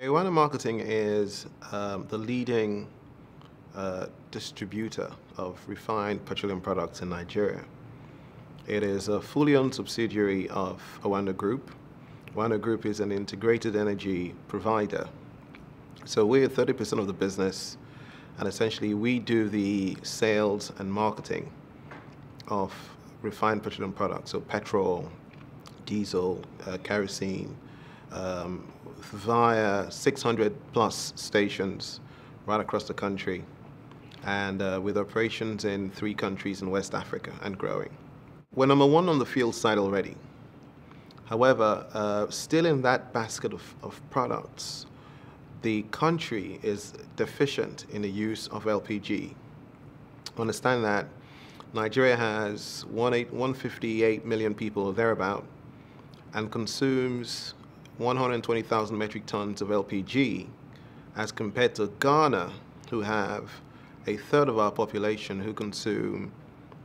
Awando Marketing is the leading distributor of refined petroleum products in Nigeria. It is a fully owned subsidiary of Oando Group. Oando Group is an integrated energy provider. So we're 30% of the business, and essentially we do the sales and marketing of refined petroleum products, so petrol, diesel, kerosene, via 600 plus stations right across the country, and with operations in 3 countries in West Africa and growing. We're number 1 on the fuel side already. However, still in that basket of products, the country is deficient in the use of LPG. Understand that Nigeria has 158 million people or thereabout, and consumes 120,000 metric tons of LPG, as compared to Ghana, who have a third of our population who consume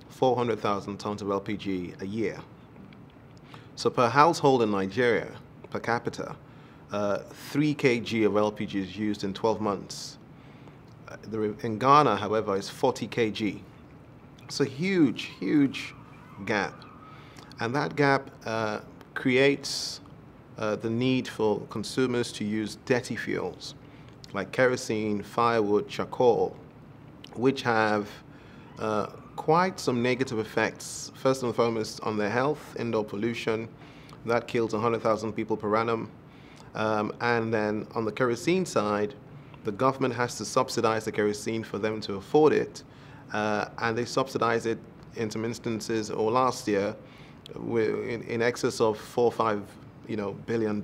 400,000 tons of LPG a year. So per household in Nigeria, per capita, 3 kg of LPG is used in 12 months. In Ghana, however, is 40 kg. It's a huge, huge gap. And that gap creates the need for consumers to use dirty fuels like kerosene, firewood, charcoal, which have quite some negative effects. First and foremost, on their health, indoor pollution, that kills 100,000 people per annum. And then on the kerosene side, the government has to subsidize the kerosene for them to afford it, and they subsidize it in some instances, or last year, in excess of $4 or $5 billion.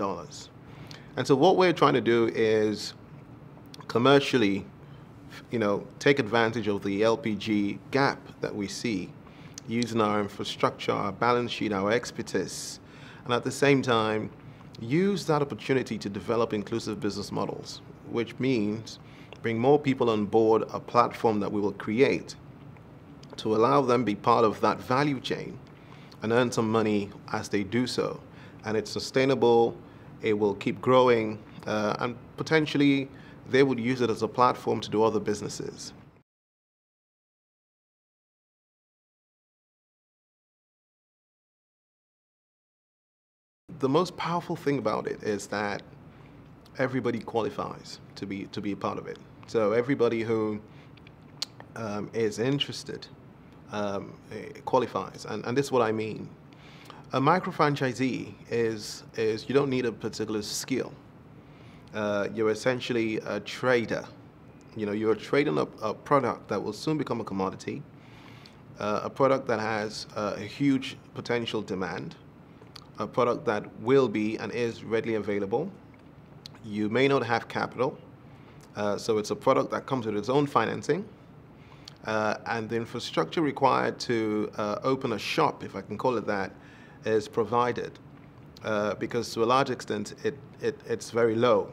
And so what we're trying to do is commercially take advantage of the LPG gap that we see, using our infrastructure, our balance sheet, our expertise, and at the same time use that opportunity to develop inclusive business models, which means bring more people on board a platform that we will create to allow them be part of that value chain and earn some money as they do so. And it's sustainable, it will keep growing, and potentially they would use it as a platform to do other businesses. The most powerful thing about it is that everybody qualifies to be a part of it. So everybody who is interested qualifies, and this is what I mean. A micro franchisee is you don't need a particular skill. You're essentially a trader. You're trading a product that will soon become a commodity, a product that has a huge potential demand, a product that will be and is readily available. You may not have capital, so it's a product that comes with its own financing, and the infrastructure required to open a shop, if I can call it that, is provided, because to a large extent it's very low.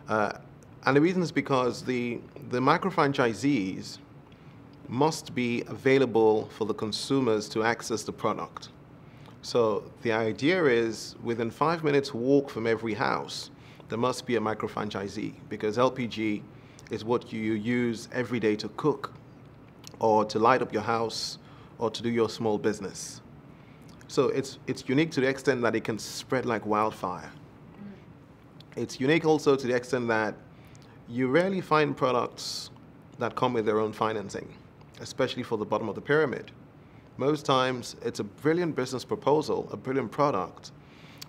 And the reason is because the micro franchisees must be available for the consumers to access the product. So the idea is, within 5 minutes walk from every house, there must be a micro franchisee, because LPG is what you use every day to cook, or to light up your house, or to do your small business. So it's unique to the extent that it can spread like wildfire. It's unique also to the extent that you rarely find products that come with their own financing, especially for the bottom of the pyramid. Most times it's a brilliant business proposal, a brilliant product,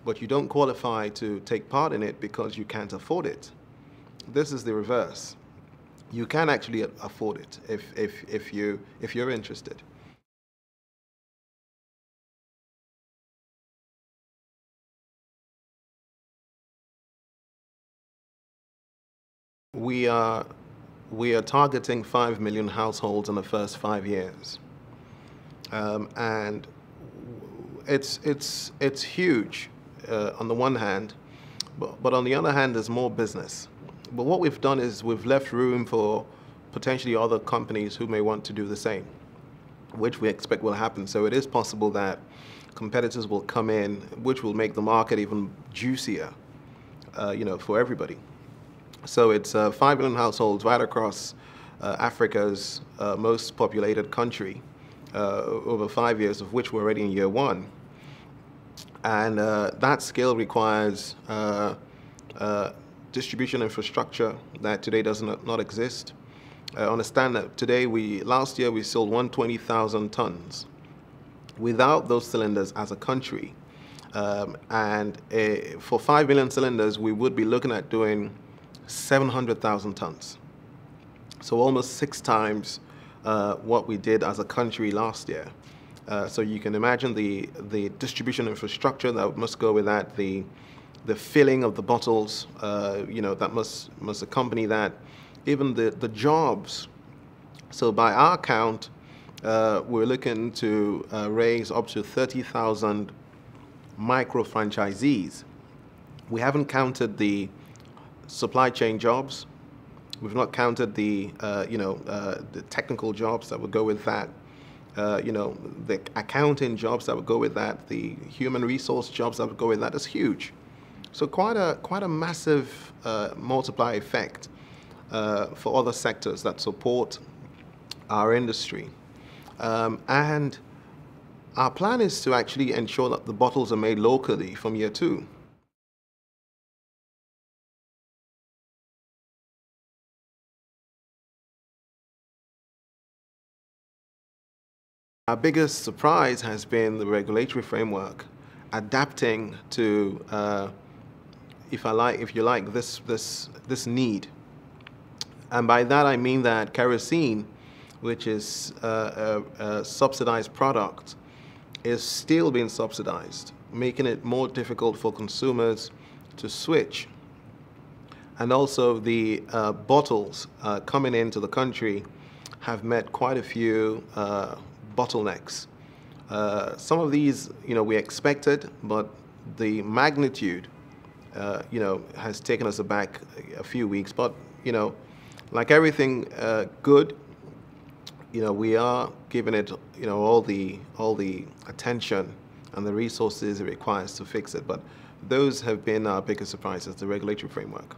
but you don't qualify to take part in it because you can't afford it. This is the reverse. You can actually afford it if you're interested. We are targeting 5 million households in the first 5 years, and it's huge on the one hand, but on the other hand, there's more business. But what we've done is we've left room for potentially other companies who may want to do the same, which we expect will happen. So it is possible that competitors will come in, which will make the market even juicier. for everybody. So it's 5 million households right across Africa's most populated country over 5 years, of which we're already in year one. And that scale requires distribution infrastructure that today does not exist. Understand that last year we sold 120,000 tons without those cylinders as a country. For 5 million cylinders, we would be looking at doing 700,000 tons. So almost 6 times what we did as a country last year. So you can imagine the distribution infrastructure that must go with that, the filling of the bottles, that must accompany that, even the jobs. So by our count, we're looking to raise up to 30,000 micro franchisees. We haven't counted the supply chain jobs. We've not counted the technical jobs that would go with that. The accounting jobs that would go with that, the human resource jobs that would go with that is huge. So quite a massive multiplier effect for other sectors that support our industry. And our plan is to actually ensure that the bottles are made locally from year two. Our biggest surprise has been the regulatory framework adapting to, if you like, this need. And by that I mean that kerosene, which is a subsidized product, is still being subsidized, making it more difficult for consumers to switch. And also the bottles coming into the country have met quite a few bottlenecks. Some of these, we expected, but the magnitude, has taken us aback a few weeks. But, like everything good, we are giving it, all the attention and the resources it requires to fix it. But those have been our biggest surprises, the regulatory framework.